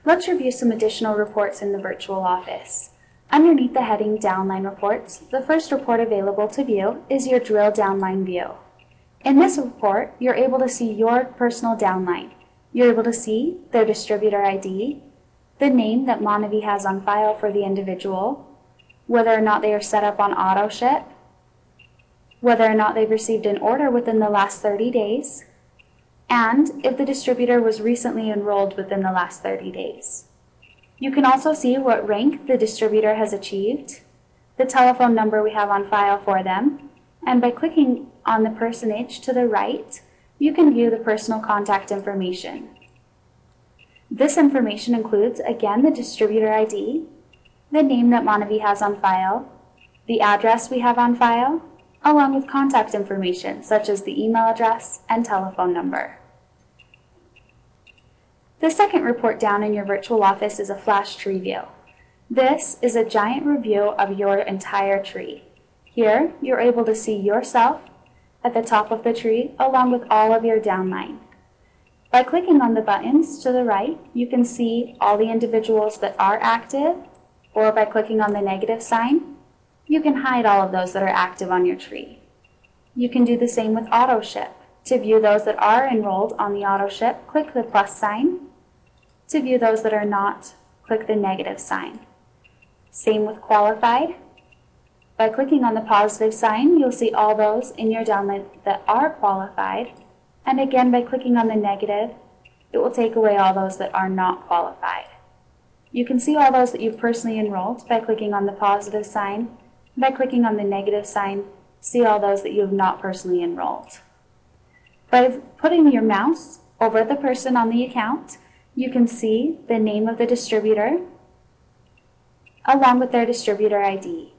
Let's review some additional reports in the virtual office. Underneath the heading Downline Reports, the first report available to view is your Drill Downline view. In this report, you're able to see your personal downline. You're able to see their distributor ID, the name that Monavie has on file for the individual, whether or not they are set up on auto ship, whether or not they've received an order within the last 30 days, and if the distributor was recently enrolled within the last 30 days. You can also see what rank the distributor has achieved, the telephone number we have on file for them, and by clicking on the personage to the right, you can view the personal contact information. This information includes, again, the distributor ID, the name that Monavie has on file, the address we have on file, along with contact information such as the email address and telephone number. The second report down in your virtual office is a flash tree view. This is a giant review of your entire tree. Here, you're able to see yourself at the top of the tree along with all of your downline. By clicking on the buttons to the right, you can see all the individuals that are active, or by clicking on the negative sign, you can hide all of those that are active on your tree. You can do the same with auto ship. To view those that are enrolled on the auto ship, click the plus sign. To view those that are not, click the negative sign. Same with qualified. By clicking on the positive sign, you'll see all those in your downline that are qualified. And again, by clicking on the negative, it will take away all those that are not qualified. You can see all those that you've personally enrolled by clicking on the positive sign. By clicking on the negative sign, see all those that you have not personally enrolled. By putting your mouse over the person on the account, you can see the name of the distributor along with their distributor ID.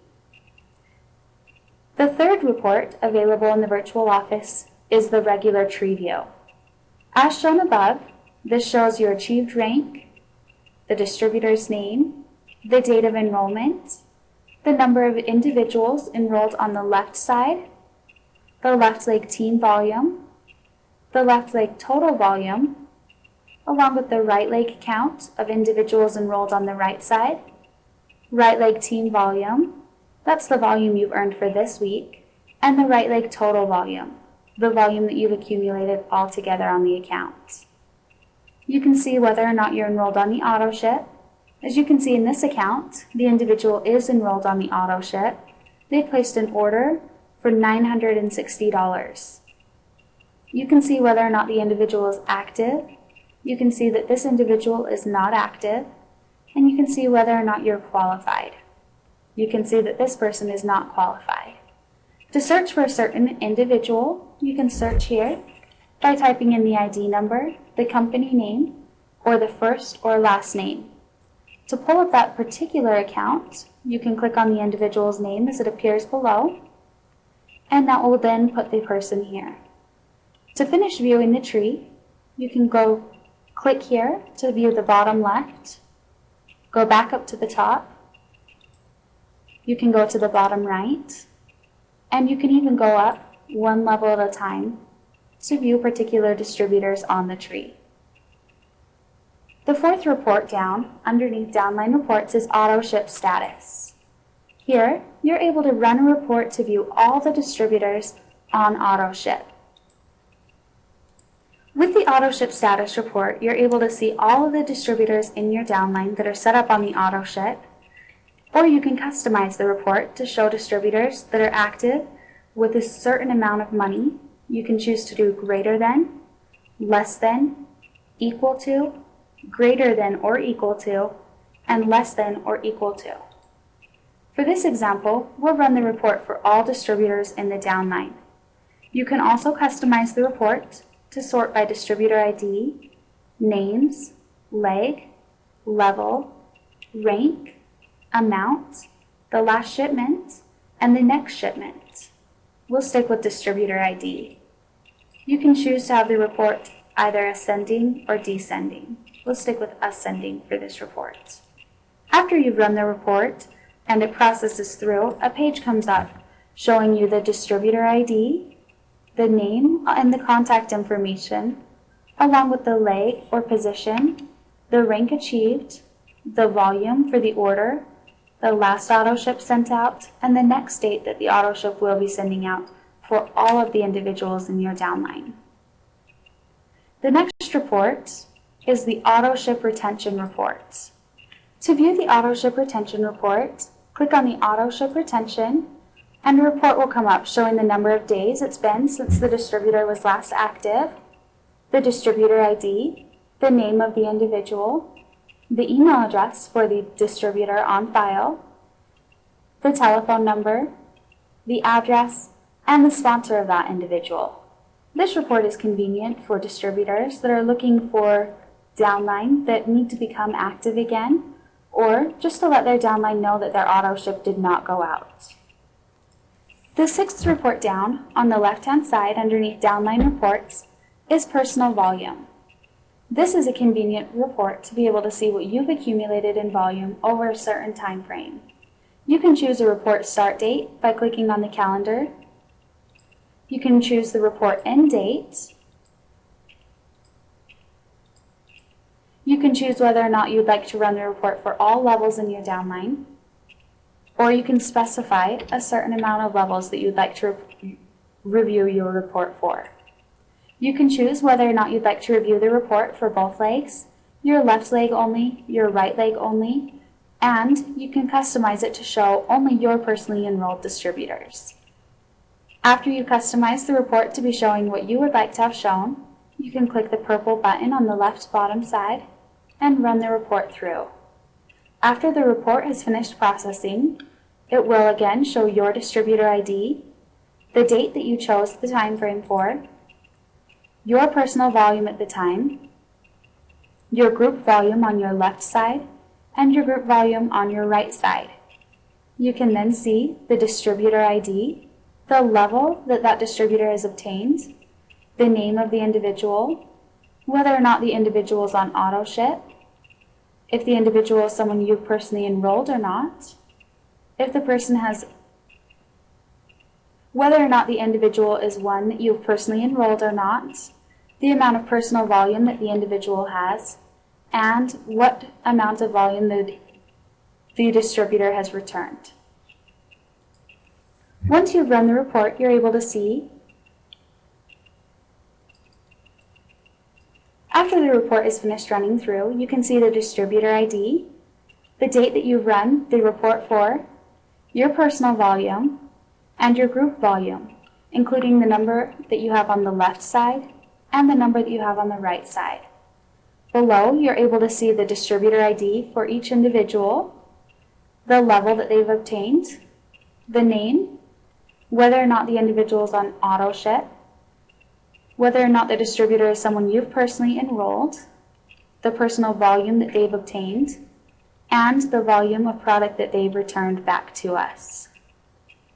The third report available in the virtual office is the regular tree view. As shown above, this shows your achieved rank, the distributor's name, the date of enrollment, the number of individuals enrolled on the left side, the left leg team volume, the left leg total volume, along with the right leg count of individuals enrolled on the right side, right leg team volume, that's the volume you've earned for this week, and the right leg total volume, the volume that you've accumulated all together on the account. You can see whether or not you're enrolled on the auto ship. As you can see in this account, the individual is enrolled on the auto ship. They've placed an order for $960. You can see whether or not the individual is active. You can see that this individual is not active. And you can see whether or not you're qualified. You can see that this person is not qualified. To search for a certain individual, you can search here by typing in the ID number, the company name, or the first or last name. To pull up that particular account, you can click on the individual's name as it appears below, and that will then put the person here. To finish viewing the tree, you can go click here to view the bottom left, go back up to the top, you can go to the bottom right, and you can even go up one level at a time to view particular distributors on the tree. The fourth report down, underneath Downline Reports, is Auto Ship Status. Here, you're able to run a report to view all the distributors on Auto Ship. With the Auto Ship Status report, you're able to see all of the distributors in your downline that are set up on the Auto Ship, or you can customize the report to show distributors that are active with a certain amount of money. You can choose to do greater than, less than, equal to, greater than or equal to, and less than or equal to. For this example, we'll run the report for all distributors in the downline. You can also customize the report to sort by distributor ID, names, leg, level, rank, amount, the last shipment, and the next shipment. We'll stick with distributor ID. You can choose to have the report either ascending or descending. We'll stick with ascending for this report. After you've run the report and it processes through, a page comes up showing you the distributor ID, the name and the contact information, along with the leg or position, the rank achieved, the volume for the order, the last auto ship sent out, and the next date that the auto ship will be sending out for all of the individuals in your downline. The next report is the auto ship retention report. To view the auto ship retention report, click on the auto ship retention, and a report will come up showing the number of days it's been since the distributor was last active, the distributor ID, the name of the individual, the email address for the distributor on file, the telephone number, the address, and the sponsor of that individual. This report is convenient for distributors that are looking for downline that need to become active again, or just to let their downline know that their auto ship did not go out. The sixth report down on the left-hand side underneath Downline Reports is Personal Volume. This is a convenient report to be able to see what you've accumulated in volume over a certain time frame. You can choose a report start date by clicking on the calendar. You can choose the report end date. You can choose whether or not you'd like to run the report for all levels in your downline, or you can specify a certain amount of levels that you'd like to review your report for. You can choose whether or not you'd like to review the report for both legs, your left leg only, your right leg only, and you can customize it to show only your personally enrolled distributors. After you customize the report to be showing what you would like to have shown, you can click the purple button on the left bottom side and run the report through. After the report has finished processing, it will again show your distributor ID, the date that you chose the time frame for, your personal volume at the time, your group volume on your left side, and your group volume on your right side. You can then see the distributor ID, the level that that distributor has obtained, the name of the individual, whether or not the individual is on auto ship, if the individual is someone you've personally enrolled or not, if the person has, whether or not the individual is one that you've personally enrolled or not, the amount of personal volume that the individual has, and what amount of volume the distributor has returned. Once you've run the report, you're able to see after the report is finished running through, you can see the distributor ID, the date that you've run the report for, your personal volume, and your group volume, including the number that you have on the left side and the number that you have on the right side. Below, you're able to see the distributor ID for each individual, the level that they've obtained, the name, whether or not the individual is on auto ship, whether or not the distributor is someone you've personally enrolled, the personal volume that they've obtained, and the volume of product that they've returned back to us.